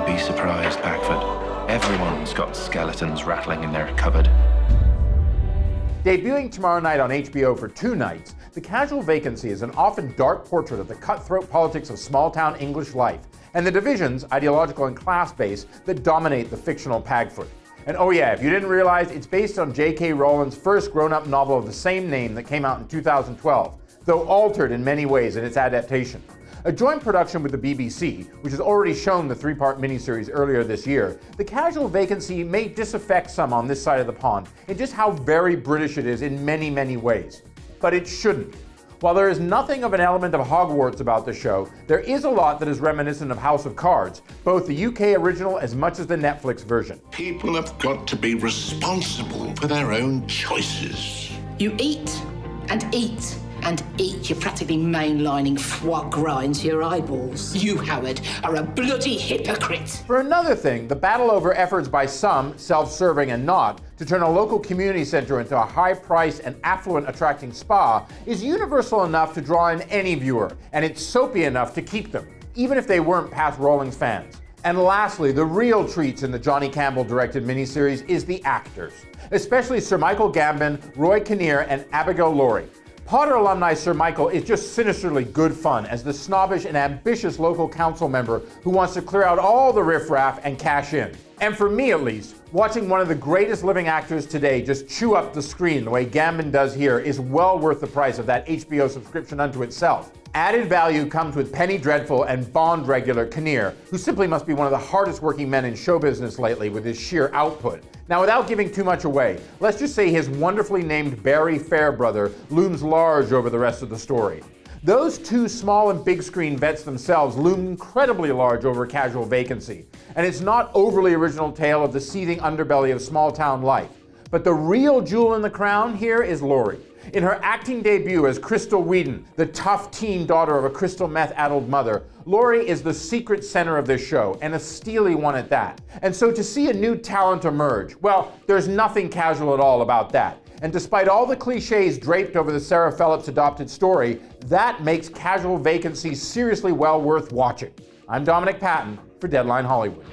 You'd be surprised, Packford. Everyone's got skeletons rattling in their cupboard. Debuting tomorrow night on HBO for 2 nights, The Casual Vacancy is an often dark portrait of the cutthroat politics of small-town English life and the divisions, ideological and class-based, that dominate the fictional Packford. And oh yeah, if you didn't realize, it's based on J.K. Rowling's first grown-up novel of the same name that came out in 2012, though altered in many ways in its adaptation. A joint production with the BBC, which has already shown the 3-part miniseries earlier this year, The Casual Vacancy may disaffect some on this side of the pond in just how very British it is in many, many ways. But it shouldn't. While there is nothing of an element of Hogwarts about the show, there is a lot that is reminiscent of House of Cards, both the UK original as much as the Netflix version. People have got to be responsible for their own choices. You eat and eat and eat. You're practically mainlining foie gras into your eyeballs. You, Howard, are a bloody hypocrite. For another thing, the battle over efforts by some, self-serving and not, to turn a local community center into a high-priced and affluent-attracting spa is universal enough to draw in any viewer, and it's soapy enough to keep them, even if they weren't past Rowling's fans. And lastly, the real treats in the Johnny Campbell-directed miniseries is the actors, especially Sir Michael Gambon, Rory Kinnear, and Abigail Lawrie. Potter alumni Sir Michael is just sinisterly good fun as the snobbish and ambitious local council member who wants to clear out all the riffraff and cash in. And for me at least, watching one of the greatest living actors today just chew up the screen the way Gambon does here is well worth the price of that HBO subscription unto itself. Added value comes with Penny Dreadful and Bond regular Kinnear, who simply must be one of the hardest working men in show business lately with his sheer output. Now, without giving too much away, let's just say his wonderfully named Barry Fairbrother looms large over the rest of the story. Those 2 small and big screen vets themselves loom incredibly large over Casual Vacancy, and it's not overly original tale of the seething underbelly of small town life. But the real jewel in the crown here is Lawrie. In her acting debut as Crystal Whedon, the tough teen daughter of a crystal meth-addled mother, Lawrie is the secret center of this show, and a steely one at that. And so to see a new talent emerge, well, there's nothing casual at all about that. And despite all the cliches draped over the Sarah Phillips adopted story, that makes Casual Vacancy seriously well worth watching. I'm Dominic Patton for Deadline Hollywood.